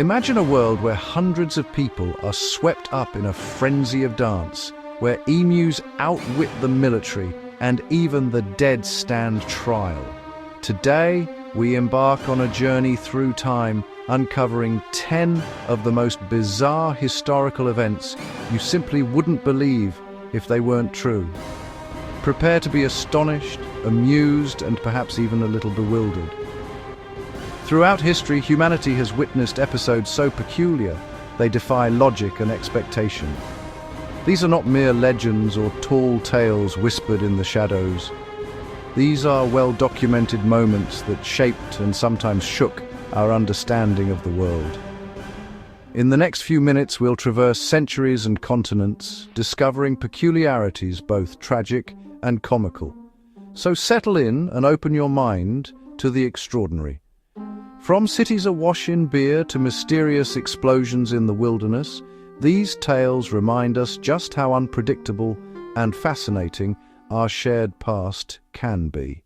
Imagine a world where hundreds of people are swept up in a frenzy of dance, where emus outwit the military and even the dead stand trial. Today, we embark on a journey through time, uncovering 10 of the most bizarre historical events you simply wouldn't believe if they weren't true. Prepare to be astonished, amused, and perhaps even a little bewildered. Throughout history, humanity has witnessed episodes so peculiar, they defy logic and expectation. These are not mere legends or tall tales whispered in the shadows. These are well-documented moments that shaped and sometimes shook our understanding of the world. In the next few minutes, we'll traverse centuries and continents, discovering peculiarities both tragic and comical. So settle in and open your mind to the extraordinary. From cities awash in beer to mysterious explosions in the wilderness, these tales remind us just how unpredictable and fascinating our shared past can be.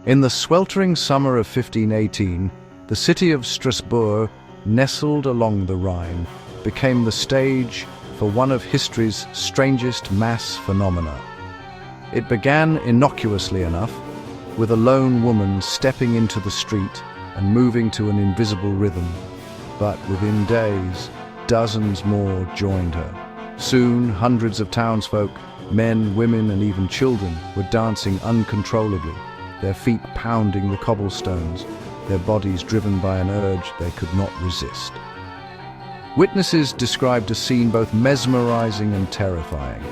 In the sweltering summer of 1518, the city of Strasbourg, nestled along the Rhine, became the stage for one of history's strangest mass phenomena. It began innocuously enough, with a lone woman stepping into the street and moving to an invisible rhythm. But within days, dozens more joined her. Soon, hundreds of townsfolk, men, women, and even children, were dancing uncontrollably, their feet pounding the cobblestones, their bodies driven by an urge they could not resist. Witnesses described a scene both mesmerizing and terrifying.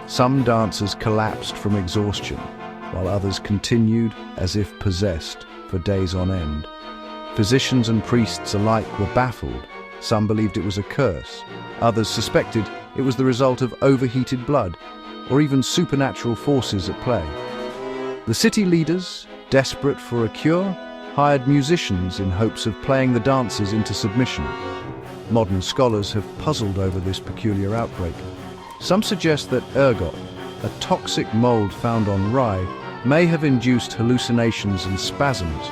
Some dancers collapsed from exhaustion, while others continued as if possessed for days on end. Physicians and priests alike were baffled. Some believed it was a curse. Others suspected it was the result of overheated blood, or even supernatural forces at play. The city leaders, desperate for a cure, hired musicians in hopes of playing the dancers into submission. Modern scholars have puzzled over this peculiar outbreak. Some suggest that ergot, a toxic mold found on rye, may have induced hallucinations and spasms.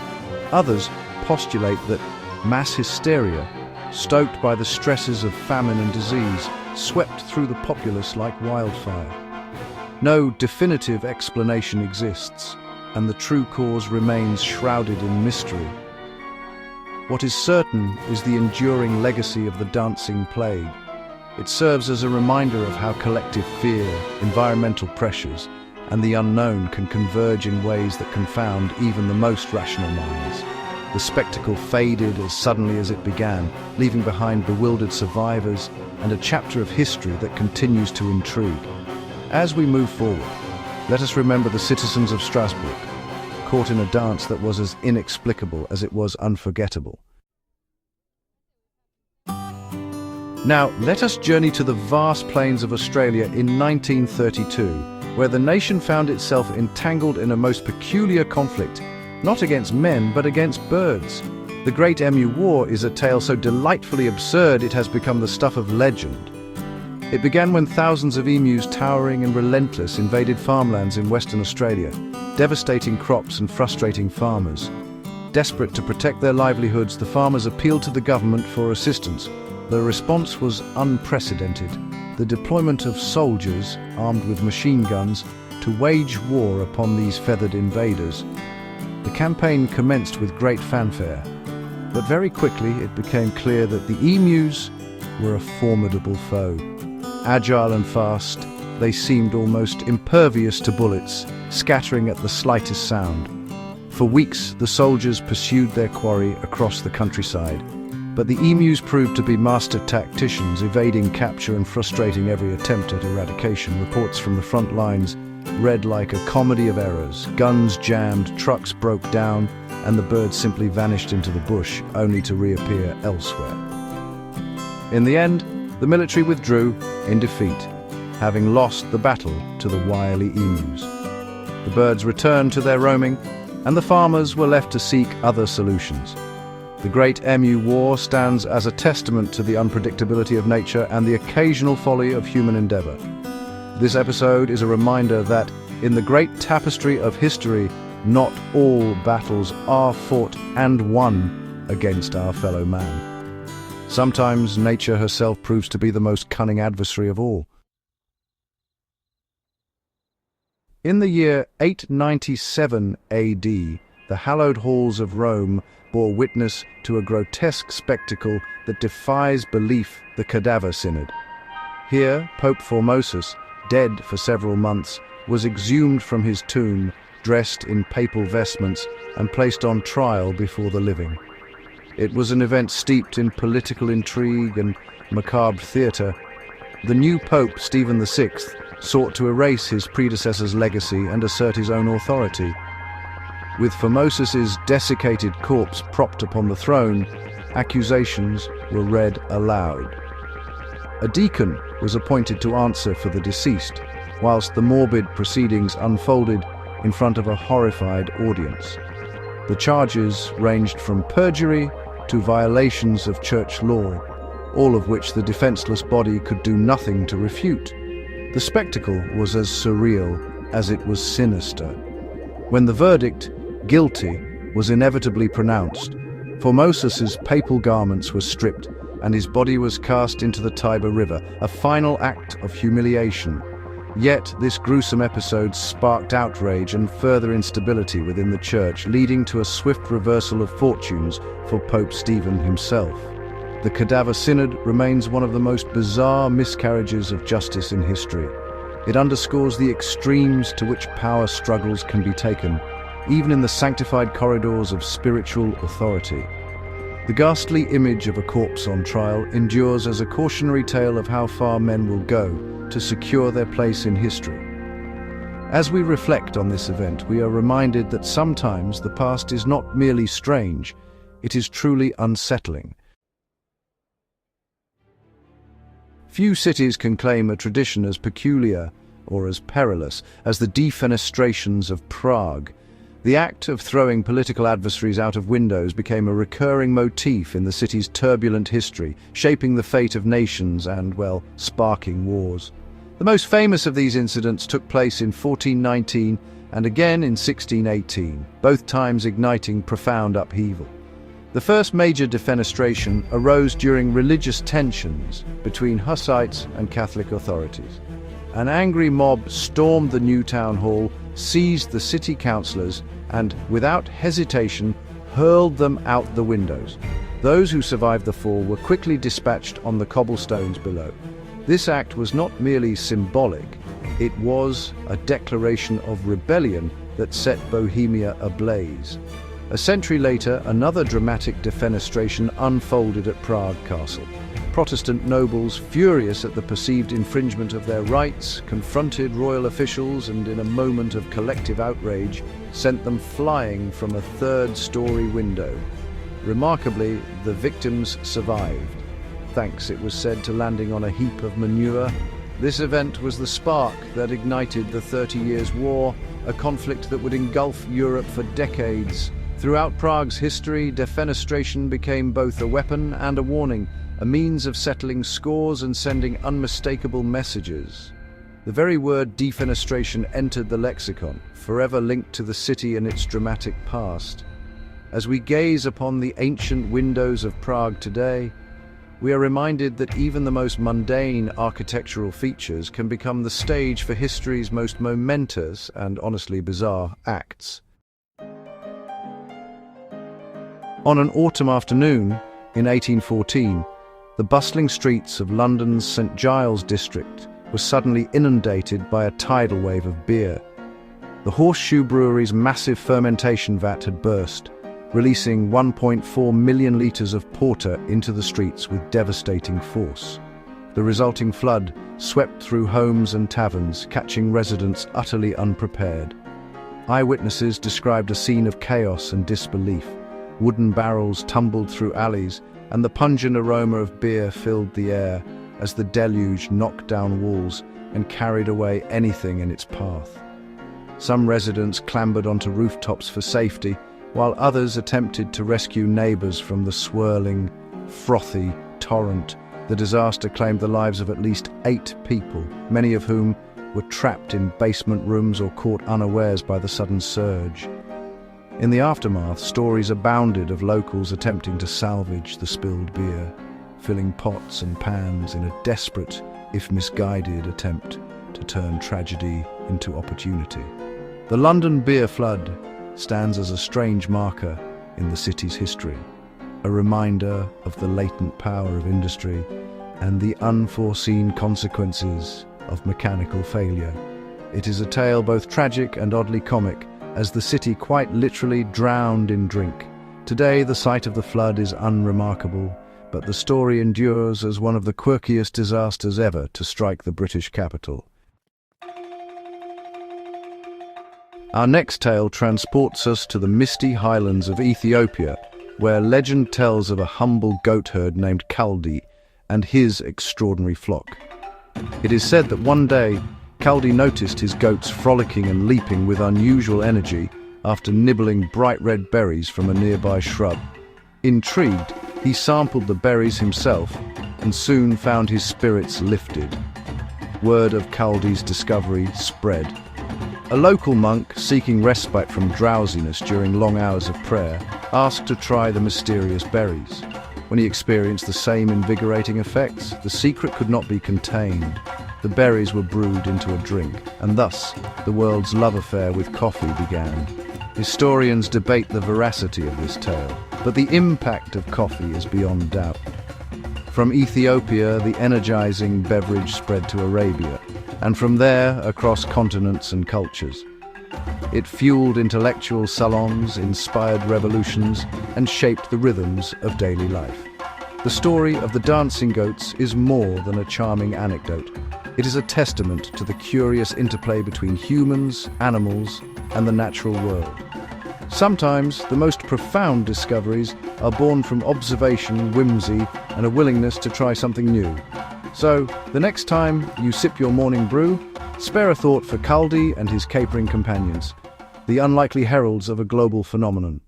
Others postulate that mass hysteria, stoked by the stresses of famine and disease, swept through the populace like wildfire. No definitive explanation exists, and the true cause remains shrouded in mystery. What is certain is the enduring legacy of the dancing plague. It serves as a reminder of how collective fear, environmental pressures, and the unknown can converge in ways that confound even the most rational minds. The spectacle faded as suddenly as it began, leaving behind bewildered survivors and a chapter of history that continues to intrigue. As we move forward, let us remember the citizens of Strasbourg, caught in a dance that was as inexplicable as it was unforgettable. Now, let us journey to the vast plains of Australia in 1932, where the nation found itself entangled in a most peculiar conflict, not against men, but against birds. The Great Emu War is a tale so delightfully absurd it has become the stuff of legend. It began when thousands of emus, towering and relentless, invaded farmlands in Western Australia, devastating crops and frustrating farmers. Desperate to protect their livelihoods, the farmers appealed to the government for assistance. The response was unprecedented: the deployment of soldiers armed with machine guns to wage war upon these feathered invaders. The campaign commenced with great fanfare, but very quickly it became clear that the emus were a formidable foe. Agile and fast, they seemed almost impervious to bullets, scattering at the slightest sound. For weeks, the soldiers pursued their quarry across the countryside, but the emus proved to be master tacticians, evading capture and frustrating every attempt at eradication. Reports from the front lines read like a comedy of errors. Guns jammed, trucks broke down, and the birds simply vanished into the bush, only to reappear elsewhere. In the end, the military withdrew in defeat, having lost the battle to the wily emus. The birds returned to their roaming, and the farmers were left to seek other solutions. The Great Emu War stands as a testament to the unpredictability of nature and the occasional folly of human endeavor. This episode is a reminder that, in the great tapestry of history, not all battles are fought and won, against our fellow man. Sometimes nature herself proves to be the most cunning adversary of all. In the year 897 AD, the hallowed halls of Rome bore witness to a grotesque spectacle that defies belief: the Cadaver Synod. Here, Pope Formosus, dead for several months, was exhumed from his tomb, dressed in papal vestments, and placed on trial before the living. It was an event steeped in political intrigue and macabre theatre. The new Pope, Stephen VI, sought to erase his predecessor's legacy and assert his own authority. With Formosus's desiccated corpse propped upon the throne, accusations were read aloud. A deacon was appointed to answer for the deceased, whilst the morbid proceedings unfolded in front of a horrified audience. The charges ranged from perjury to violations of church law, all of which the defenseless body could do nothing to refute. The spectacle was as surreal as it was sinister. When the verdict, guilty, was inevitably pronounced, Formosus's papal garments were stripped and his body was cast into the Tiber River, a final act of humiliation. Yet this gruesome episode sparked outrage and further instability within the church, leading to a swift reversal of fortunes for Pope Stephen himself. The Cadaver Synod remains one of the most bizarre miscarriages of justice in history. It underscores the extremes to which power struggles can be taken, even in the sanctified corridors of spiritual authority. The ghastly image of a corpse on trial endures as a cautionary tale of how far men will go to secure their place in history. As we reflect on this event, we are reminded that sometimes the past is not merely strange, it is truly unsettling. Few cities can claim a tradition as peculiar or as perilous as the defenestrations of Prague. The act of throwing political adversaries out of windows became a recurring motif in the city's turbulent history, shaping the fate of nations and, well, sparking wars. The most famous of these incidents took place in 1419 and again in 1618, both times igniting profound upheaval. The first major defenestration arose during religious tensions between Hussites and Catholic authorities. An angry mob stormed the new town hall, seized the city councillors, and, without hesitation, hurled them out the windows. Those who survived the fall were quickly dispatched on the cobblestones below. This act was not merely symbolic, it was a declaration of rebellion that set Bohemia ablaze. A century later, another dramatic defenestration unfolded at Prague Castle. Protestant nobles, furious at the perceived infringement of their rights, confronted royal officials and, in a moment of collective outrage, sent them flying from a third-story window. Remarkably, the victims survived, thanks, it was said, to landing on a heap of manure. This event was the spark that ignited the 30 Years' War, a conflict that would engulf Europe for decades. Throughout Prague's history, defenestration became both a weapon and a warning, a means of settling scores and sending unmistakable messages. The very word defenestration entered the lexicon, forever linked to the city and its dramatic past. As we gaze upon the ancient windows of Prague today, we are reminded that even the most mundane architectural features can become the stage for history's most momentous and honestly bizarre acts. On an autumn afternoon in 1814, the bustling streets of London's St Giles district were suddenly inundated by a tidal wave of beer. The Horseshoe Brewery's massive fermentation vat had burst, releasing 1.4 million litres of porter into the streets with devastating force. The resulting flood swept through homes and taverns, catching residents utterly unprepared. Eyewitnesses described a scene of chaos and disbelief. Wooden barrels tumbled through alleys, and the pungent aroma of beer filled the air as the deluge knocked down walls and carried away anything in its path. Some residents clambered onto rooftops for safety, while others attempted to rescue neighbours from the swirling, frothy torrent. The disaster claimed the lives of at least 8 people, many of whom were trapped in basement rooms or caught unawares by the sudden surge. In the aftermath, stories abounded of locals attempting to salvage the spilled beer, filling pots and pans in a desperate, if misguided, attempt to turn tragedy into opportunity. The London beer flood stands as a strange marker in the city's history, a reminder of the latent power of industry and the unforeseen consequences of mechanical failure. It is a tale both tragic and oddly comic, as the city quite literally drowned in drink. Today, the site of the flood is unremarkable, but the story endures as one of the quirkiest disasters ever to strike the British capital. Our next tale transports us to the misty highlands of Ethiopia, where legend tells of a humble goat herd named Kaldi and his extraordinary flock. It is said that one day, Kaldi noticed his goats frolicking and leaping with unusual energy after nibbling bright red berries from a nearby shrub. Intrigued, he sampled the berries himself and soon found his spirits lifted. Word of Kaldi's discovery spread. A local monk, seeking respite from drowsiness during long hours of prayer, asked to try the mysterious berries. When he experienced the same invigorating effects, the secret could not be contained. The berries were brewed into a drink, and thus the world's love affair with coffee began. Historians debate the veracity of this tale, but the impact of coffee is beyond doubt. From Ethiopia, the energizing beverage spread to Arabia, and from there across continents and cultures. It fueled intellectual salons, inspired revolutions, and shaped the rhythms of daily life. The story of the dancing goats is more than a charming anecdote. It is a testament to the curious interplay between humans, animals, and the natural world. Sometimes the most profound discoveries are born from observation, whimsy, and a willingness to try something new. So, the next time you sip your morning brew, spare a thought for Kaldi and his capering companions, the unlikely heralds of a global phenomenon.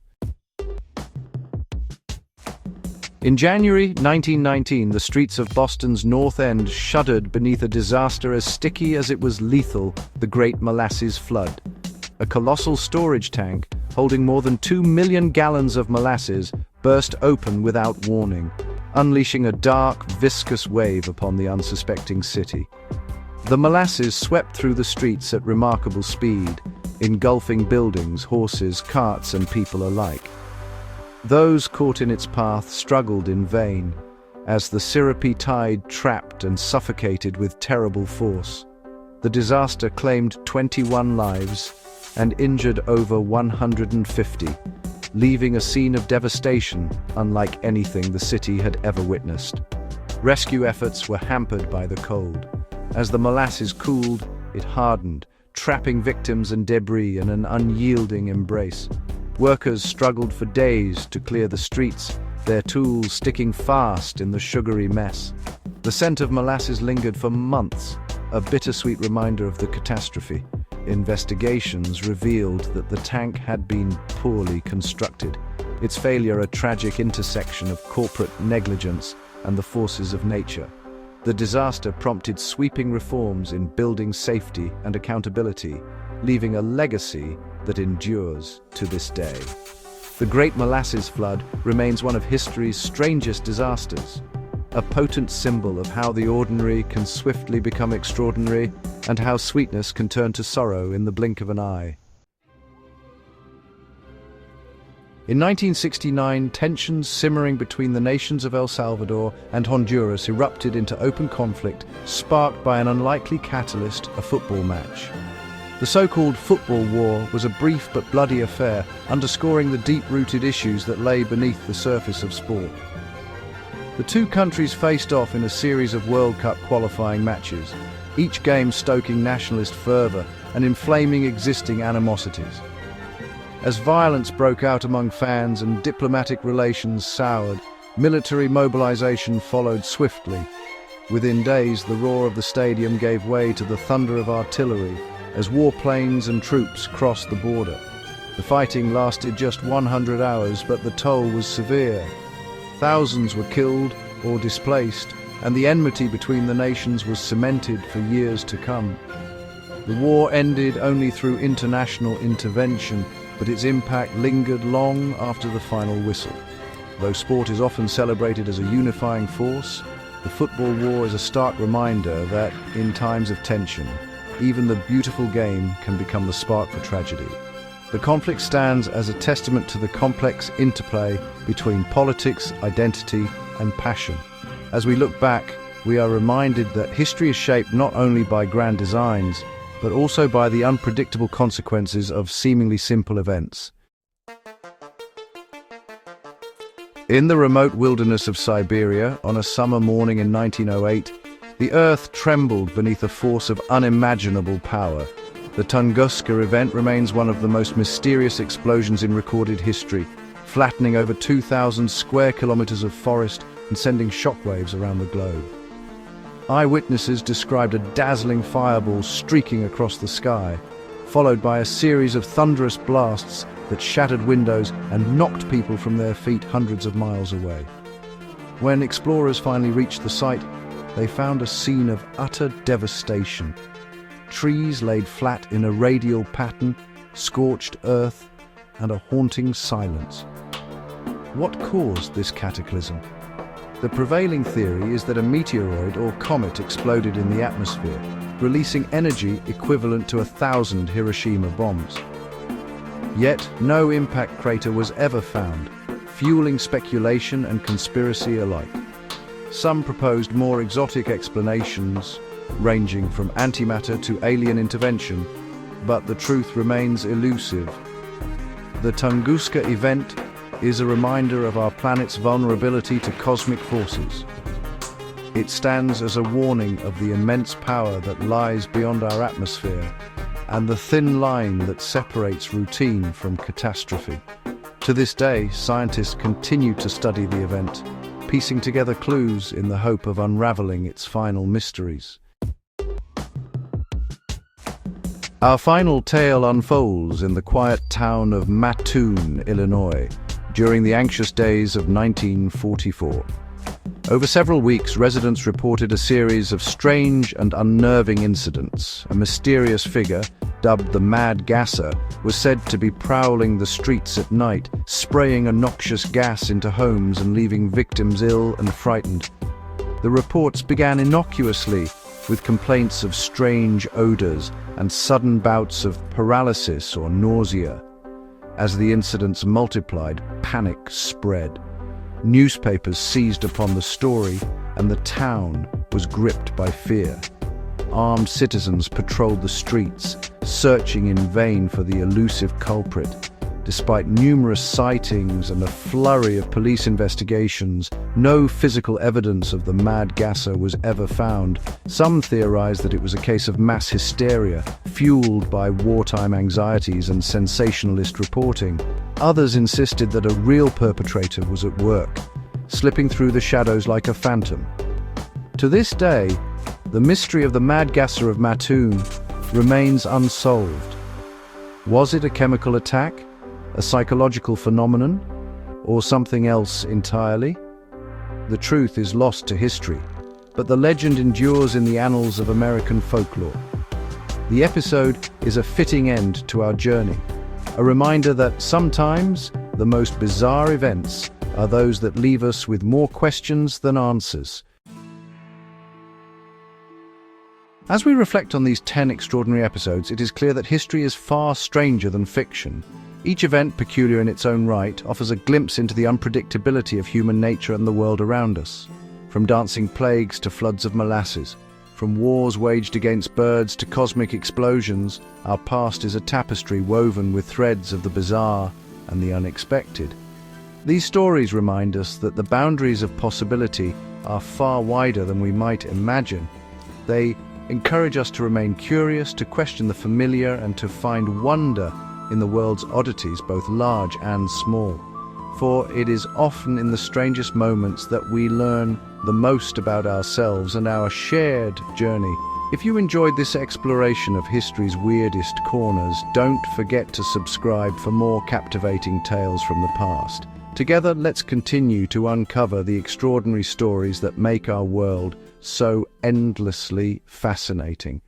In January 1919, the streets of Boston's North End shuddered beneath a disaster as sticky as it was lethal, the Great Molasses Flood. A colossal storage tank, holding more than 2 million gallons of molasses, burst open without warning, unleashing a dark, viscous wave upon the unsuspecting city. The molasses swept through the streets at remarkable speed, engulfing buildings, horses, carts, and people alike. Those caught in its path struggled in vain, as the syrupy tide trapped and suffocated with terrible force. The disaster claimed 21 lives and injured over 150, leaving a scene of devastation unlike anything the city had ever witnessed. Rescue efforts were hampered by the cold. As the molasses cooled, it hardened, trapping victims and debris in an unyielding embrace. Workers struggled for days to clear the streets, their tools sticking fast in the sugary mess. The scent of molasses lingered for months, a bittersweet reminder of the catastrophe. Investigations revealed that the tank had been poorly constructed, its failure a tragic intersection of corporate negligence and the forces of nature. The disaster prompted sweeping reforms in building safety and accountability, leaving a legacy that endures to this day. The Great Molasses Flood remains one of history's strangest disasters, a potent symbol of how the ordinary can swiftly become extraordinary and how sweetness can turn to sorrow in the blink of an eye. In 1969, tensions simmering between the nations of El Salvador and Honduras erupted into open conflict, sparked by an unlikely catalyst, a football match. The so-called football war was a brief but bloody affair, underscoring the deep-rooted issues that lay beneath the surface of sport. The two countries faced off in a series of World Cup qualifying matches, each game stoking nationalist fervour and inflaming existing animosities. As violence broke out among fans and diplomatic relations soured, military mobilization followed swiftly. Within days, the roar of the stadium gave way to the thunder of artillery as warplanes and troops crossed the border. The fighting lasted just 100 hours, but the toll was severe. Thousands were killed or displaced, and the enmity between the nations was cemented for years to come. The war ended only through international intervention, but its impact lingered long after the final whistle. Though sport is often celebrated as a unifying force, the football war is a stark reminder that, in times of tension, even the beautiful game can become the spark for tragedy. The conflict stands as a testament to the complex interplay between politics, identity, and passion. As we look back, we are reminded that history is shaped not only by grand designs, but also by the unpredictable consequences of seemingly simple events. In the remote wilderness of Siberia, on a summer morning in 1908, the earth trembled beneath a force of unimaginable power. The Tunguska event remains one of the most mysterious explosions in recorded history, flattening over 2,000 square kilometers of forest and sending shockwaves around the globe. Eyewitnesses described a dazzling fireball streaking across the sky, followed by a series of thunderous blasts that shattered windows and knocked people from their feet hundreds of miles away. When explorers finally reached the site, they found a scene of utter devastation. Trees laid flat in a radial pattern, scorched earth, and a haunting silence. What caused this cataclysm? The prevailing theory is that a meteoroid or comet exploded in the atmosphere, releasing energy equivalent to 1,000 Hiroshima bombs. Yet, no impact crater was ever found, fueling speculation and conspiracy alike. Some proposed more exotic explanations, ranging from antimatter to alien intervention, but the truth remains elusive. The Tunguska event is a reminder of our planet's vulnerability to cosmic forces. It stands as a warning of the immense power that lies beyond our atmosphere and the thin line that separates routine from catastrophe. To this day, scientists continue to study the event, piecing together clues in the hope of unraveling its final mysteries. Our final tale unfolds in the quiet town of Mattoon, Illinois, during the anxious days of 1944. Over several weeks, residents reported a series of strange and unnerving incidents. A mysterious figure, dubbed the Mad Gasser, was said to be prowling the streets at night, spraying a noxious gas into homes and leaving victims ill and frightened. The reports began innocuously, with complaints of strange odors and sudden bouts of paralysis or nausea. As the incidents multiplied, panic spread. Newspapers seized upon the story, and the town was gripped by fear. Armed citizens patrolled the streets, searching in vain for the elusive culprit. Despite numerous sightings and a flurry of police investigations, no physical evidence of the Mad Gasser was ever found. Some theorized that it was a case of mass hysteria, fueled by wartime anxieties and sensationalist reporting. Others insisted that a real perpetrator was at work, slipping through the shadows like a phantom. To this day, the mystery of the Mad Gasser of Mattoon remains unsolved. Was it a chemical attack? A psychological phenomenon, or something else entirely? The truth is lost to history, but the legend endures in the annals of American folklore. The episode is a fitting end to our journey, a reminder that sometimes the most bizarre events are those that leave us with more questions than answers. As we reflect on these 10 extraordinary episodes, it is clear that history is far stranger than fiction. Each event, peculiar in its own right, offers a glimpse into the unpredictability of human nature and the world around us. From dancing plagues to floods of molasses, from wars waged against birds to cosmic explosions, our past is a tapestry woven with threads of the bizarre and the unexpected. These stories remind us that the boundaries of possibility are far wider than we might imagine. They encourage us to remain curious, to question the familiar, and to find wonder in the world's oddities, both large and small. For it is often in the strangest moments that we learn the most about ourselves and our shared journey. If you enjoyed this exploration of history's weirdest corners, don't forget to subscribe for more captivating tales from the past. Together, let's continue to uncover the extraordinary stories that make our world so endlessly fascinating.